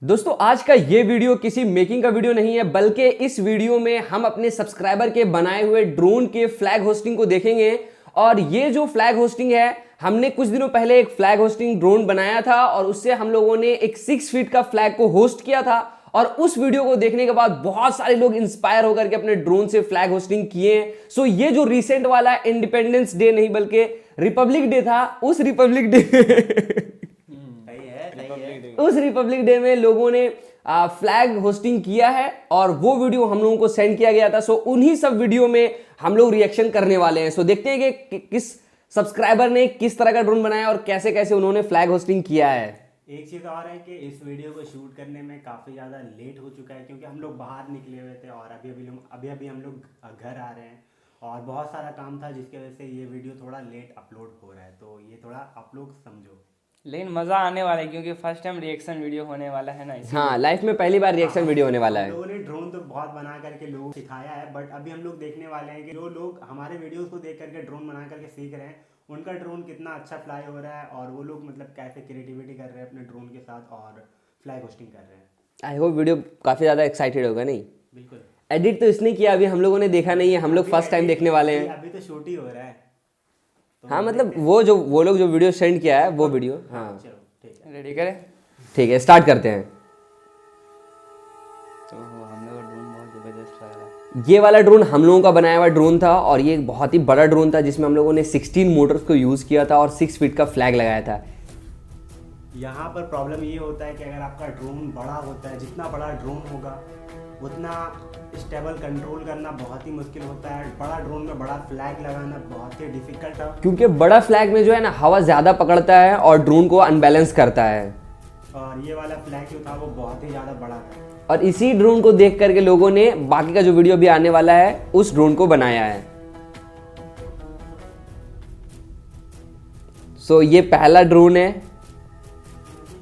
दोस्तों आज का ये वीडियो किसी मेकिंग का वीडियो नहीं है, बल्कि इस वीडियो में हम अपने सब्सक्राइबर के बनाए हुए ड्रोन के फ्लैग होस्टिंग को देखेंगे। और ये जो फ्लैग होस्टिंग है, हमने कुछ दिनों पहले एक फ्लैग होस्टिंग ड्रोन बनाया था और उससे हम लोगों ने एक 6 फीट का फ्लैग को होस्ट किया था। और उस वीडियो को देखने के बाद बहुत सारे लोग इंस्पायर होकर के अपने ड्रोन से फ्लैग होस्टिंग किए। सो ये जो रिसेंट वाला इंडिपेंडेंस डे नहीं बल्कि रिपब्लिक डे था, उस रिपब्लिक डे में लोगों ने फ्लैग होस्टिंग किया है और वो वीडियो हम लोगों को सेंड किया गया था। सो उन्हीं सब वीडियो में हम लोग रिएक्शन करने वाले हैं। सो देखते हैं कि किस सब्सक्राइबर ने किस तरह का ड्रोन बनाया और कैसे कैसे उन्होंने फ्लैग होस्टिंग किया है। एक चीज़ और है कि इस वीडियो को शूट करने में काफ़ी ज़्यादा लेट हो चुका है, क्योंकि हम लोग बाहर निकले हुए थे और अभी हम लोग घर आ रहे हैं और बहुत सारा काम था, जिसकी वजह से ये वीडियो थोड़ा लेट अपलोड हो रहा है। तो ये थोड़ा आप लोग समझो, लेकिन मज़ा आने वाला है क्योंकि फर्स्ट टाइम रिएक्शन वीडियो होने वाला है ना। हाँ, लाइफ में पहली बार रिएक्शन वीडियो होने वाला है। लोगों ने ड्रोन तो बहुत बना करके लोगों को सिखाया है, बट अभी हम लोग देखने वाले हैं कि जो लोग हमारे वीडियोस को देख करके ड्रोन बना करके सीख रहे हैं, उनका ड्रोन कितना अच्छा फ्लाई हो रहा है और वो लोग मतलब कैसे क्रिएटिविटी कर रहे हैं अपने ड्रोन के साथ और फ्लैग होस्टिंग कर रहे हैं। आई होप वीडियो काफी ज्यादा एक्साइटेड होगा। नहीं, बिल्कुल। एडिट तो इसने किया, अभी हम लोगों ने देखा नहीं है, हम लोग फर्स्ट टाइम देखने वाले हैं। अभी तो शूट ही हो रहा है। हाँ, मतलब वो लोग जो वीडियो सेंड किया है वो वीडियो। हाँ चलो ठीक है, रेडी करें ठीक है, स्टार्ट करते हैं। तो हम लोग का ड्रोन बहुत ज़बरदस्त लग रहा है। ये वाला ड्रोन हम लोगों का बनाया हुआ ड्रोन था और ये एक बहुत ही बड़ा ड्रोन था जिसमें हम लोगों ने 16 मोटर्स को यूज़ किया था और 6 फीट का फ्लैग लगाया था। यहाँ पर प्रॉब्लम ये होता है कि अगर आपका ड्रोन बड़ा होता है, जितना बड़ा ड्रोन होगा उतना स्टेबल कंट्रोल करना बहुत ही मुश्किल होता है। बड़ा ड्रोन में बड़ा फ्लैग लगाना बहुत ही डिफिकल्ट है, क्योंकि बड़ा फ्लैग में जो है ना हवा ज़्यादा पकड़ता है और ड्रोन को अनबैलेंस करता है। और ये वाला फ्लैग जो था वो बहुत ही ज़्यादा बड़ा था। और इसी ड्रोन को देख करके लोगों ने बाकी का जो वीडियो भी आने वाला है उस ड्रोन को बनाया है। सो ये पहला ड्रोन है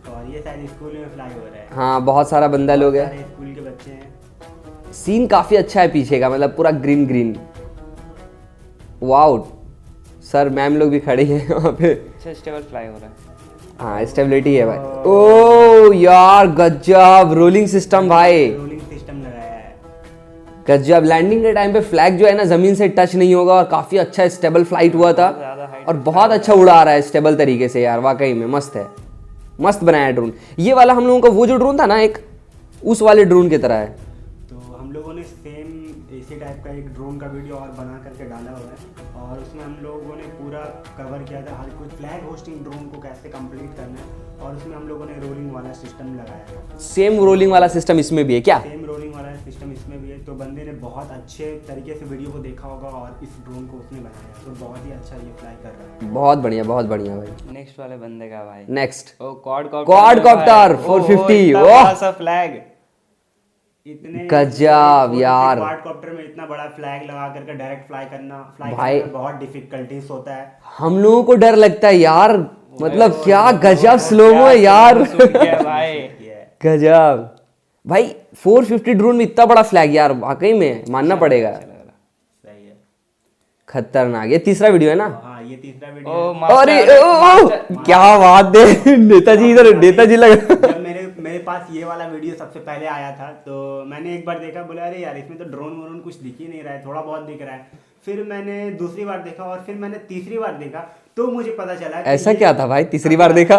और ये शायद स्कूल में फ्लाई हो रहा है। हाँ, बहुत सारा बंदा लोग है। सारे स्कूल के बच्चे हैं। सीन काफी अच्छा है पीछे का, मतलब पूरा green green. Wow, sir ma'am लोग भी खड़े हैं वहाँ पे। अच्छा स्टेबल फ्लाई हो रहा है। हाँ, स्टेबिलिटी है भाई। ओ यार गजब रोलिंग सिस्टम भाई, रोलिंग सिस्टम लगाया है। गजब। लैंडिंग के टाइम पे फ्लैग जो है ना जमीन से टच नहीं होगा और काफी अच्छा स्टेबल फ्लाइट हुआ था और बहुत अच्छा उड़ा रहा है स्टेबल तरीके से। यार वाकई में मस्त है, मस्त बनाया ड्रोन। ये वाला हम लोगों का वो जो ड्रोन था ना, एक उस वाले ड्रोन की तरह है। तो हम लोगों ने सेम इसी टाइप का एक ड्रोन का वीडियो और बना करके डाला हुआ है और उसमें हम लोगों ने पूरा कवर किया था हर कुछ फ्लैग होस्टिंग ड्रोन को कैसे कंप्लीट करना है। और उसमें हम लोगों ने रोलिंग वाला सिस्टम लगाया था। सेम रोलिंग वाला सिस्टम इसमें भी है क्या? सेम रोलिंग वाला सिस्टम इसमें भी है। तो बंदे ने बहुत अच्छे तरीके से वीडियो को देखा होगा और इस ड्रोन को उसने बनाया, तो बहुत ही अच्छा ये फ्लाई कर रहा है। बहुत बढ़िया भाई। नेक्स्ट वाले बंदे का भाई, नेक्स्ट ओ क्वाडकॉप्टर 450। बड़ा सा फ्लैग। इतने गजब यार। क्वाडकॉप्टर में इतना बड़ा फ्लैग लगा करके डायरेक्ट फ्लाई भाई, करना बहुत डिफिकल्टीज होता है। हम लोगों को डर लगता है यार, मतलब क्या गजब स्लोमो है यार। भाई गजब भाई, 450 ड्रोन में इतना बड़ा फ्लैग यार, वाकई में मानना पड़ेगा। सही है, खतरनाक। ये तीसरा वीडियो है ना? हाँ ये तीसरा ओ वीडियो। अरे क्या बात है, नेताजी इधर, नेताजी लगा। जब मेरे पास ये वाला वीडियो सबसे पहले आया था तो मैंने एक बार देखा, बोला अरे यार इसमें तो ड्रोन व्रोन कुछ दिख ही नहीं रहा है, थोड़ा बहुत दिख रहा है। फिर मैंने दूसरी बार देखा और फिर मैंने तीसरी बार देखा तो मुझे पता चला कि ऐसा क्या था भाई, तीसरी बार देखा?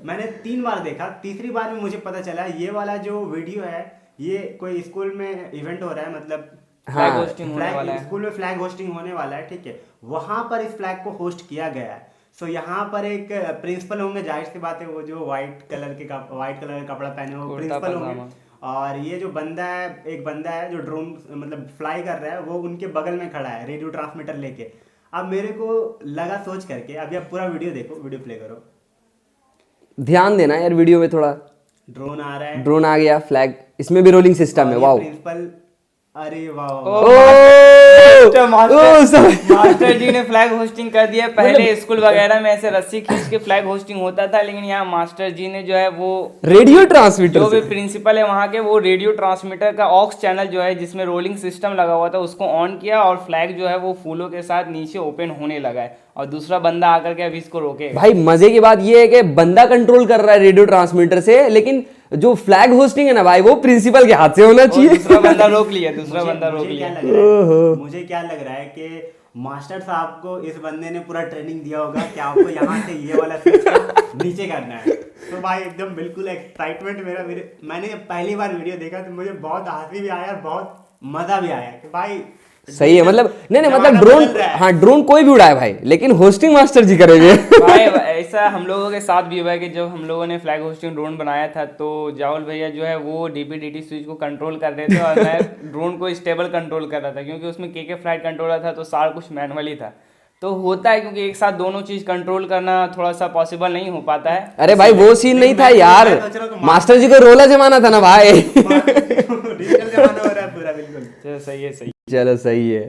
मैंने 3 बार देखा, तीसरी बार में मुझे पता चला ये वाला जो वीडियो है ये कोई स्कूल में इवेंट हो रहा है, मतलब फ्लैग होस्टिंग होने वाला है। स्कूल में फ्लैग होस्टिंग होने वाला है, ठीक है। वहां पर इस फ्लैग को होस्ट किया गया है। सो यहाँ पर एक प्रिंसिपल होंगे, जाहिर सी बात है, वो जो व्हाइट कलर का कपड़ा पहने वो प्रिंसिपल होंगे। और ये जो बंदा है, एक बंदा है जो ड्रोन मतलब फ्लाई कर रहा है, वो उनके बगल में खड़ा है रेडियो ट्रांसमीटर लेके। अब मेरे को लगा सोच करके, अभी आप पूरा वीडियो देखो, वीडियो प्ले करो, ध्यान देना यार वीडियो में थोड़ा। ड्रोन आ रहा है, ड्रोन आ गया, फ्लैग, इसमें भी रोलिंग सिस्टम है। वाओ, प्रिंसिपल, अरे वाह, मास्टर जी ने फ्लैग होस्टिंग कर दिया। पहले स्कूल वगैरह में ऐसे रस्सी खींच के फ्लैग होस्टिंग होता था, लेकिन यहाँ मास्टर जी ने जो है वो रेडियो ट्रांसमीटर, जो भी प्रिंसिपल है वहाँ के, वो रेडियो ट्रांसमीटर का ऑक्स चैनल जो है जिसमें रोलिंग सिस्टम लगा हुआ था उसको ऑन किया और फ्लैग जो है वो फूलों के साथ नीचे ओपन होने लगा है और दूसरा बंदा आकर के अभी इसको रोके। भाई मजे की बात ये है कि बंदा कंट्रोल कर रहा है रेडियो ट्रांसमीटर से, लेकिन जो फ्लैग होस्टिंग है ना भाई वो प्रिंसिपल के हाथ से होना चाहिए। दूसरा बंदा रोक लिया, दूसरा बंदा रोक लिया। मुझे क्या लग रहा है कि मास्टर साहब को इस बंदे ने पूरा ट्रेनिंग दिया होगा कि आपको यहाँ से ये वाला स्विच को नीचे करना है। तो भाई एकदम बिल्कुल एक्साइटमेंट मैंने पहली बार वीडियो देखा तो मुझे बहुत हंसी भी आया और बहुत मजा भी आया कि भाई सही है, मतलब नहीं मतलब ड्रोन, हाँ ड्रोन कोई भी उड़ाए भाई, लेकिन होस्टिंग मास्टर जी करेंगे। भाई ऐसा हम लोगों के साथ भी हुआ है कि जब हम लोगों ने फ्लैग होस्टिंग ड्रोन बनाया था तो जावल भैया जो है वो डीपीडीटी स्विच को कंट्रोल कर रहे थे और मैं ड्रोन को स्टेबल कंट्रोल कर रहा था, क्योंकि उसमें के फ्लाइट कंट्रोलर था तो सारा कुछ मैनुअली था। तो होता है क्योंकि एक साथ दोनों चीज कंट्रोल करना थोड़ा सा पॉसिबल नहीं हो पाता है। अरे भाई वो सीन नहीं था यार, मास्टर जी को रोला जमाना था ना भाई। डिजिटल जमाना हो रहा है पूरा, बिल्कुल। चलो सही है, सही। चलो सही है,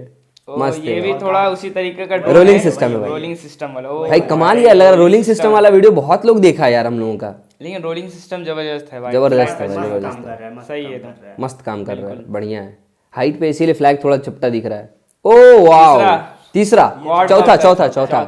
मस्त ये है। भी थोड़ा उसी तरीके का रोलिंग सिस्टम है भाई, रोलिंग सिस्टम वाला। भाई कमाल ही लग रहा है। रोलिंग सिस्टम वाला वीडियो बहुत लोग देखा है यार हम लोगों का, लेकिन रोलिंग सिस्टम जबरदस्त है भाई, जबरदस्त है भाई, मस्त जबरदस्त काम है, कर रहा है, सही है तो। मस्त काम कर रहा है, बढ़िया है। हाइट पे इसीलिए फ्लैग थोड़ा चपटा दिख रहा है। ओ वाओ, तीसरा, चौथा चौथा चौथा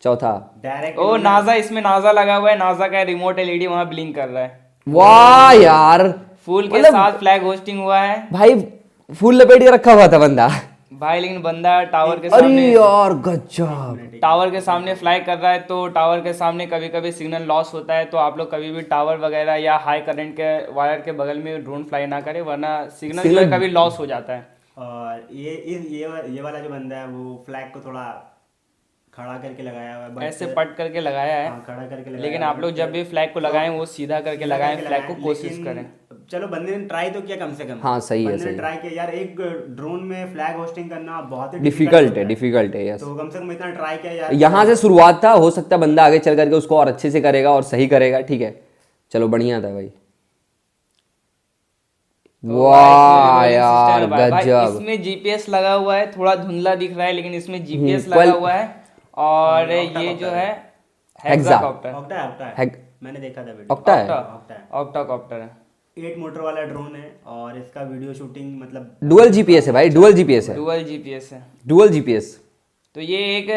चौथा डायरेक्ट ओ नाजा, इसमें नाजा लगा हुआ है, नाजा का रिमोट एलईडी वहां ब्लिंक कर रहा है। वाह यार, फूल के साथ फ्लैग होस्टिंग हुआ है भाई फूल लपेट के रखा हुआ था बंदा भाई, लेकिन बंदा टावर के अरे सामने, यार गजब, टावर के सामने फ्लाई कर रहा है तो टावर के सामने कभी कभी सिग्नल लॉस होता है। तो आप लोग कभी भी टावर वगैरह या हाई करंट के वायर के बगल में ड्रोन फ्लाई ना करें, वरना सिग्नल जो है कभी लॉस हो जाता है। और ये वाला जो बंदा है वो फ्लैग को थोड़ा खड़ा करके लगाया हुआ है, but- ऐसे पट करके लगाया है, हाँ, खड़ा करके लगाया लेकिन है, आप लोग जब भी फ्लैग को लगाएं वो सीधा करके लगाएं, फ्लैग को कोशिश लेकिन करें। चलो बंदे ने ट्राई तो किया कम से कम। हाँ, सही है, बंदे सही ने है। ट्राई किया यार, एक ड्रोन में फ्लैग होस्टिंग करना बहुत ही डिफिकल्ट है, डिफिकल्ट है, यस। तो कम से कम इतना ट्राई किया यार। यहाँ से शुरुआत था, हो सकता है बंदा आगे चल करके उसको और अच्छे से करेगा और सही करेगा, ठीक है। चलो बढ़िया था भाई, वाह यार गजब। इसमें जीपीएस लगा हुआ है, थोड़ा धुंधला दिख रहा है लेकिन इसमें जीपीएस लगा हुआ है। और ये जो है हेक्साकॉप्टर, ऑक्टा है, हैक- मैंने देखा था वीडियो। ऑक्टा है, ऑक्टाकॉप्टर है, 8 मोटर वाला ड्रोन है और इसका वीडियो शूटिंग मतलब डुअल जीपीएस है भाई, डुअल जीपीएस है, डुअल जीपीएस है। Dual GPS. तो ये एक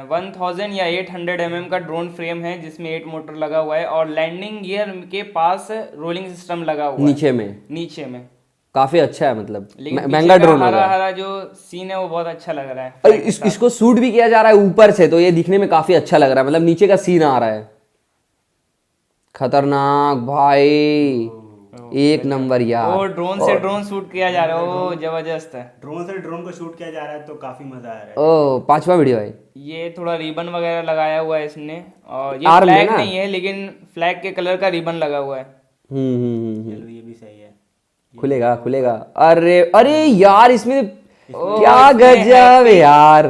1000 या 800 mm का ड्रोन फ्रेम है जिसमें 8 मोटर लगा हुआ है और लैंडिंग गियर के पास रोलिंग सिस्टम लगा हुआ है नीचे में काफी अच्छा है, मतलब लेकिन महंगा ड्रोन हरा होगा। हरा जो सीन है वो बहुत अच्छा लग रहा है। और इसको शूट भी किया जा रहा है ऊपर से, तो ये दिखने में काफी अच्छा लग रहा है, मतलब नीचे का सीन आ रहा है। खतरनाक भाई, एक नंबर यार। वो ड्रोन से ड्रोन शूट किया जा रहा है, वो जबरदस्त है। ड्रोन से ड्रोन को शूट किया जा रहा है तो काफी मजा आ रहा है। ओ 5वां वीडियो है ये, थोड़ा रिबन वगैरह लगाया हुआ है इसने, और ये आर्म में फ्लैग ना? नहीं है लेकिन फ्लैग के कलर का रिबन लगा हुआ है। चलो ये भी सही है। खुलेगा खुलेगा। अरे अरे यार इसमें क्या गजब है यार,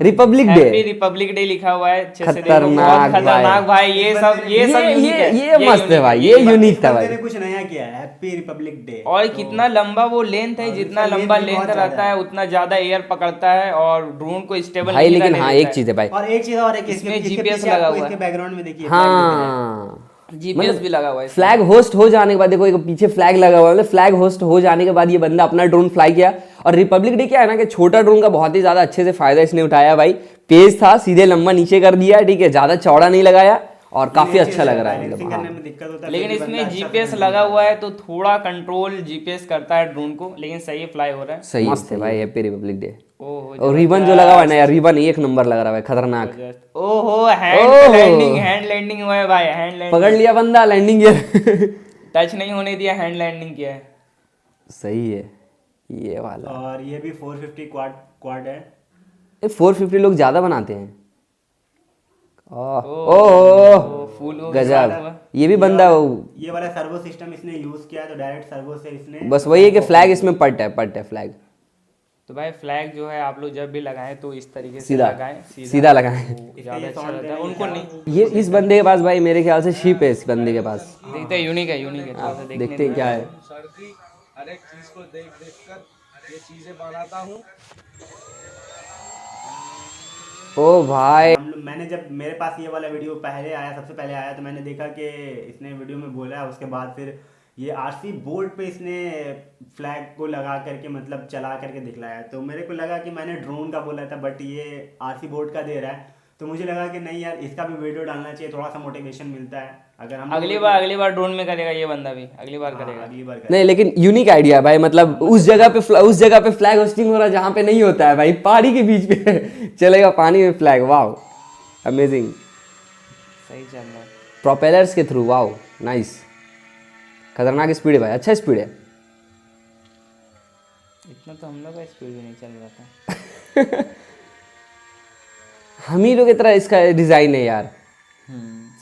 Republic happy day, Republic day लिखा हुआ है, अच्छे से देखो, खतरनाक बहुत खतरनाक भाई। ये सब यूनिक है, ये मस्त है भाई, ये यूनिक था बंदे भाई। ने कुछ नया किया है, हैप्पी रिपब्लिक डे। और कितना लंबा वो लेंथ है, जितना इसका लंबा length भी लेंथ बहुत रहता ज्यादा है उतना ज्यादा एयर पकड़ता है और ड्रोन को स्टेबल भाई नहीं लेकिन रहने हाँ देता एक चीज है भाई, और एक चीज और है कि इसमें इसके GPS पीछे लगा आपको हुआ है। इसके बैकग्राउंड में देखिए flag दिख रहा है। हाँ जीपीएस भी लगा हुआ है। फ्लैग होस्ट हो जाने के बाद देखो एक पीछे फ्लैग लगा हुआ है, मतलब फ्लैग होस्ट हो जाने के बाद ये बंदा अपना ड्रोन फ्लाई किया। और रिपब्लिक डे क्या है ना कि छोटा ड्रोन का बहुत ही ज्यादा अच्छे से फायदा इसने उठाया भाई। पेज था, सीधे लंबा नीचे कर दिया, ठीक है, ज्यादा चौड़ा नहीं लगाया और काफी अच्छा लग रहा है, मतलब Balancing हाँ। करने में दिक्कत होता है, लेकिन फिर भी इसमें बंदा अच्छा जीपीएस से लगा हुआ है तो थोड़ा कंट्रोल जीपीएस करता है ड्रोन को, लेकिन सही फ्लाई हो रहा है। सही मस्त है भाई, हैप्पी रिपब्लिक डे। ओहो और रिबन जो लगा हुआ है ना यार, रिबन एक नंबर लग रहा है, खतरनाक। ओहो, हैंड लैंडिंग हुआ है भाई, हैंड लैंडिंग पकड़ लिया बंदा, लैंडिंग गियर टच नहीं होने दिया, हैंड लैंडिंग किया है। सही है ये वाला। और ये भी 450 क्वाड है। 450 लोग ज्यादा बनाते हैं। ओह फूल हो गजब। ये भी बंदा ये वाला सर्वो सिस्टम इसने यूज किया तो डायरेक्ट सर्वो से इसने बस वही है कि फ्लैग इसमें पट है फ्लैग। तो भाई फ्लैग जो है आप लोग जब भी लगाएं तो इस तरीके से सीधा लगाएं, सीधा लगाएं। ज्यादा अच्छा रहता है। उनको नहीं, ये इस बंदे के पास भाई मेरे ख्याल से शिप है, इस बंदे के पास। देखते हैं, यूनिक है थोड़ा सा देखने देखते हैं क्या है। सर्दी हर एक चीज को देख देख कर ये चीजें बनाता हूँ। ओ भाई मैंने जब मेरे पास ये वाला वीडियो सबसे पहले आया तो मैंने देखा कि इसने वीडियो में बोला, उसके बाद फिर ये आरसी बोर्ड पे इसने फ्लैग को लगा करके मतलब चला करके दिखलाया। तो मेरे को लगा कि मैंने ड्रोन का बोला था बट ये आरसी बोर्ड का दे रहा है, तो मुझे लगा कि नहीं यार इसका भी वीडियो डालना चाहिए, थोड़ा सा मोटिवेशन मिलता है। अगर हम अगली बार ड्रोन में करेगा ये बंदा भी, अगली बार करेगा। अगली बार नहीं लेकिन यूनिक आइडिया है भाई, मतलब उस जगह पे फ्लैग होस्टिंग हो रहा है जहाँ पे नहीं होता है भाई, पहाड़ी के बीच पे चलेगा पानी में फ्लैग, वाओ अमेजिंग। सही चल रहा है। प्रोपेलर्स के थ्रू, वाओ नाइस, खतरनाक स्पीड है भाई, अच्छा स्पीड है। इतना तो हम लोग का स्पीड भी नहीं चल रहा था। हम ही लोग की तरह इसका डिजाइन है यार,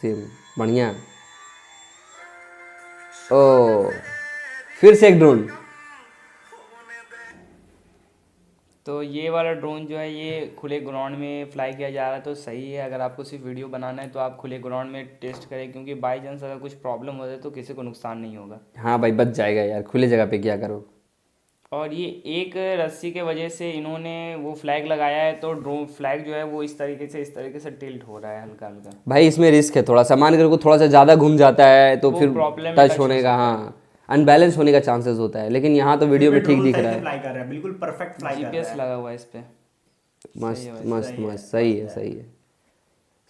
सेम बढ़िया। ओ फिर से एक ड्रोन। तो ये वाला ड्रोन जो है ये खुले ग्राउंड में फ्लाई किया जा रहा है, तो सही है। अगर आपको सिर्फ वीडियो बनाना है तो आप खुले ग्राउंड में टेस्ट करें, क्योंकि बाई चांस अगर कुछ प्रॉब्लम हो जाए तो किसी को नुकसान नहीं होगा। हाँ भाई बच जाएगा यार, खुले जगह पे क्या करो। और ये एक रस्सी के वजह से इन्होंने वो फ्लैग लगाया है, तो ड्रोन फ्लैग जो है वो इस तरीके से टिल्ट हो रहा है हल्का हल्का। भाई इसमें रिस्क है थोड़ा सा, मान कर को थोड़ा सा ज़्यादा घूम जाता है तो वो फिर problem टच touch होने हो का, हाँ अनबैलेंस होने का चांसेस होता है, लेकिन यहाँ तो वीडियो में ठीक दिख रहा है। फ्लाई कर रहा है, बिल्कुल परफेक्ट फ्लाई कर रहा जीपीएस है। लगा हुआ है इस पे। मस्त मस्त मस्त, सही है सही है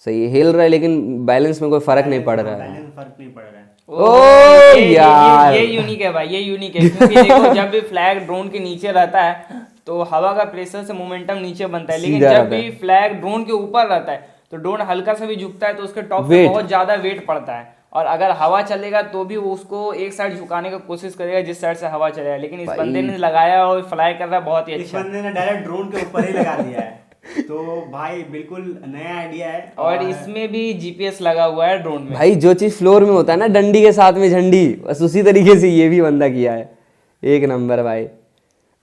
सही है, हिल रहा है लेकिन बैलेंस में कोई फर्क नहीं पड़ रहा है। बैलेंस फर्क नहीं पड़ रहा है। ओ यार ये यूनिक है भाई, ये यूनिक है, क्योंकि देखो जब भी फ्लैग ड्रोन के नीचे रहता है तो हवा का प्रेशर से मोमेंटम नीचे बनता है, लेकिन सीधा जब रहता भी फ्लैग ड्रोन के ऊपर रहता है तो ड्रोन हल्का सा भी झुकता है तो उसके टॉप पे Weight. बहुत ज्यादा वेट पड़ता है, और अगर हवा चलेगा तो भी वो उसको एक साइड झुकाने का कोशिश करेगा जिस साइड से हवा चलेगा, लेकिन इस बंदे ने लगाया और फ्लाई कर रहा है बहुत ही इस अच्छा। बंदे ने डायरेक्ट ड्रोन के ऊपर ही लगा दिया है, तो भाई बिल्कुल नया आइडिया है। और इसमें भी जीपीएस लगा हुआ है ड्रोन में। भाई जो चीज फ्लोर में होता है ना डंडी के साथ में झंडी, बस उसी तरीके से ये भी बंदा किया है, एक नंबर भाई।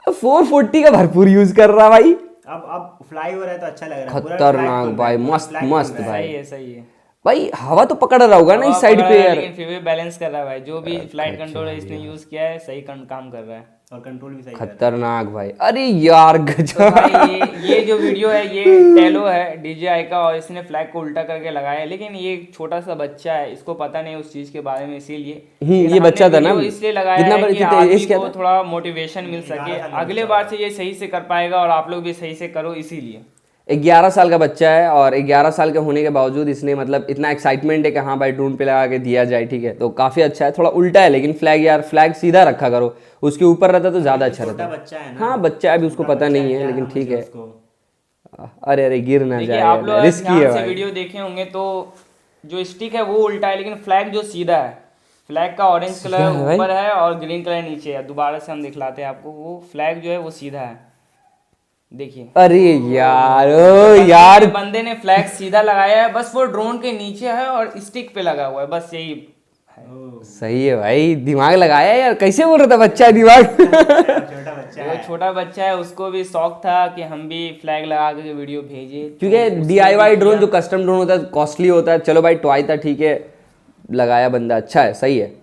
440 का भरपूर यूज कर रहा भाई, अब फ्लाई हो रहा है तो अच्छा लग रहा है। पूरा खतरनाक flag खुल भाई, रहा है, पूरा मस्त flag मस्त खुल रहा है। भाई। सही है सही है। भाई हवा तो पकड़ रहा होगा ना इस हवा साइड पकड़ा पे है, यार। लेकिन फिर भी बैलेंस कर रहा है भाई, जो भी फ्लाइट कंट्रोल है इसने यूज किया है सही काम कर रहा है। और कंट्रोल भी सही कर रहा है। खतरनाक भाई, अरे यार तो गजब। भाई ये जो वीडियो है ये टेलो है DJI का, और इसने फ्लैग को उल्टा करके लगाया है, लेकिन ये एक छोटा सा बच्चा है, इसको पता नहीं उस चीज के बारे में, इसीलिए ये हमने बच्चा था ना, वीडियो इसलिए लगाया कितना है कि कितना आदमी एज क्या को था? थोड़ा मोटिवेशन मिल सके, 11 साल का अगले बच्चा बार से ये सही से कर पाएगा और आप लोग भी सही से करो, इसीलिए। 11 साल का बच्चा है, और 11 साल के होने के बावजूद इसने मतलब इतना एक्साइटमेंट है कि हाँ भाई ड्रोन पे लगा के दिया जाए, ठीक है, तो काफी अच्छा है। थोड़ा उल्टा है लेकिन फ्लैग यार, फ्लैग सीधा रखा करो, उसके ऊपर रहता तो ज्यादा अच्छा छोटा रहता। बच्चा है ना। हाँ बच्चा है, अभी उसको छोटा पता बच्चा नहीं है, क्या लेकिन नाम ठीक है है। उसको? अरे अरे गिर ना देखिए आप जाए, लोग रिस्की है ध्यान से भाई। वीडियो देखे होंगे तो जो स्टिक है वो उल्टा है, लेकिन फ्लैग जो सीधा है, फ्लैग का ऑरेंज सीधा कलर है भाई। ऊपर है और ग्रीन कलर नीचे है। दोबारा से हम दिखलाते हैं आपको, वो फ्लैग जो है वो सीधा है, देखिए। अरे यार ओ यार, बंदे ने फ्लैग सीधा लगाया है, बस वो ड्रोन के नीचे है और स्टिक पे लगा हुआ है, बस यही है। सही है भाई, दिमाग लगाया यार, कैसे बोल रहा था बच्चा दिमाग। छोटा बच्चा वो है। छोटा बच्चा है, उसको भी शौक था कि हम भी फ्लैग लगा के वीडियो भेजे, क्योंकि तो उसने DIY भी ड्रोन किया। जो कस्टम ड्रोन होता है कॉस्टली होता है, चलो भाई टॉय था ठीक है, लगाया बंदा, अच्छा है सही है।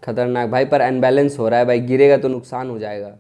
खतरनाक भाई, पर अनबैलेंस हो रहा है भाई, गिरेगा तो नुकसान हो जाएगा।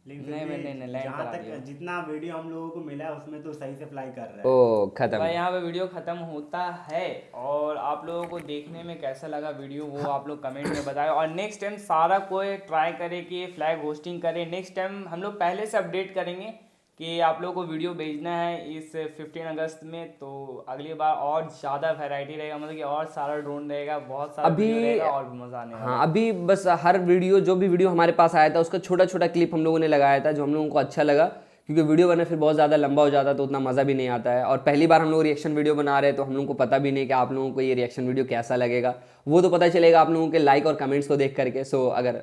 लेकिन फिर नहीं, भी नहीं, लैंड जहाँ करा तक दिया। जितना वीडियो हम लोगों को मिला है उसमें तो सही से फ्लाई कर रहा है। ओ खत्म। भाई यहाँ पे वीडियो खत्म होता है, और आप लोगों को देखने में कैसा लगा वीडियो वो आप लोग कमेंट में बताएं, और नेक्स्ट टाइम सारा कोई ट्राई करे कि फ्लैग होस्टिंग करे। नेक्स्ट टाइम हम लोग पहले से अपडेट करेंगे कि आप लोगों को वीडियो भेजना है इस 15 अगस्त में, तो अगली बार और ज़्यादा वैरायटी रहेगा, मतलब कि और सारा ड्रोन रहेगा, बहुत सारा अभी वीडियो रहेगा और भी मज़ा आने वाला है। हाँ अभी बस हर वीडियो, जो भी वीडियो हमारे पास आया था उसका छोटा छोटा क्लिप हम लोगों ने लगाया था, जो हम लोगों को अच्छा लगा, क्योंकि वीडियो बना फिर बहुत ज़्यादा लंबा हो जाता है तो उतना मज़ा भी नहीं आता है। और पहली बार हम लोग रिएक्शन वीडियो बना रहे हैं तो हम लोगों को पता भी नहीं कि आप लोगों को ये रिएक्शन वीडियो कैसा लगेगा, वो तो पता चलेगा आप लोगों के लाइक और कमेंट्स को देख करके। सो अगर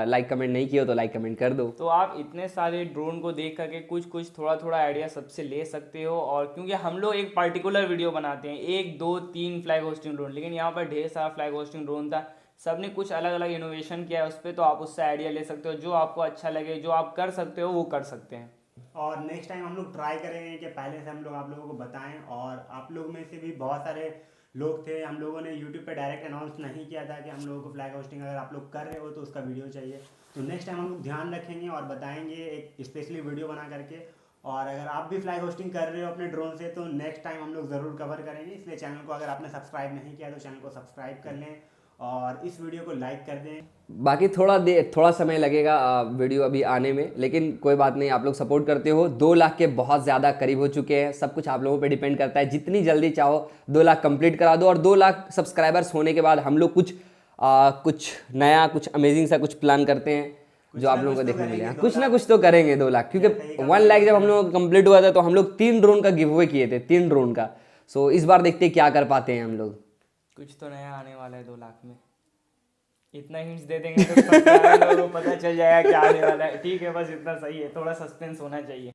लाइक कमेंट नहीं किया तो लाइक कमेंट कर दो। तो आप इतने सारे ड्रोन को देख करके कुछ थोड़ा आइडिया सबसे ले सकते हो, और क्योंकि हम लोग एक पर्टिकुलर वीडियो बनाते हैं 1 2 3 फ्लैग होस्टिंग ड्रोन, लेकिन यहाँ पर ढेर सारा फ्लैग होस्टिंग ड्रोन था, सबने कुछ अलग अलग इनोवेशन किया है उस पर, तो आप उससे आइडिया ले सकते हो, जो आपको अच्छा लगे, जो आप कर सकते हो वो कर सकते हैं। और नेक्स्ट टाइम हम लोग ट्राई करेंगे कि पहले से हम लोग आप लोगों को बताएं, और आप लोग में से भी बहुत सारे लोग थे, हम लोगों ने यूट्यूब पे डायरेक्ट अनाउंस नहीं किया था कि हम लोगों को फ्लैग होस्टिंग अगर आप लोग कर रहे हो तो उसका वीडियो चाहिए, तो नेक्स्ट टाइम हम लोग ध्यान रखेंगे और बताएंगे एक स्पेशली वीडियो बना करके। और अगर आप भी फ्लैग होस्टिंग कर रहे हो अपने ड्रोन से तो नेक्स्ट टाइम हम लोग ज़रूर कवर करेंगे, इसलिए चैनल को अगर आपने सब्सक्राइब नहीं किया तो चैनल को सब्सक्राइब कर लें, और इस वीडियो को लाइक कर दें। बाकी थोड़ा समय लगेगा वीडियो अभी आने में, लेकिन कोई बात नहीं, आप लोग सपोर्ट करते हो। 2 लाख के बहुत ज़्यादा करीब हो चुके हैं। सब कुछ आप लोगों पे डिपेंड करता है, जितनी जल्दी चाहो 2 लाख कंप्लीट करा दो। और 2 लाख सब्सक्राइबर्स होने के बाद हम लोग कुछ नया, कुछ अमेजिंग सा कुछ प्लान करते हैं जो आप लोगों को देखने मिलेगा। कुछ ना कुछ तो करेंगे 2 लाख, क्योंकि 1 लाख जब हम लोग कंप्लीट हुआ था तो हम लोग 3 ड्रोन का गिव अवे किए थे, 3 ड्रोन का। सो इस बार देखते हैं क्या कर पाते हैं हम लोग। कुछ तो नया आने वाला है 2 लाख में। इतना हिंट्स दे देंगे तो सब्सक्राइबर लोगों को पता चल जाएगा क्या आने वाला है। ठीक है, बस इतना सही है, थोड़ा सस्पेंस होना चाहिए।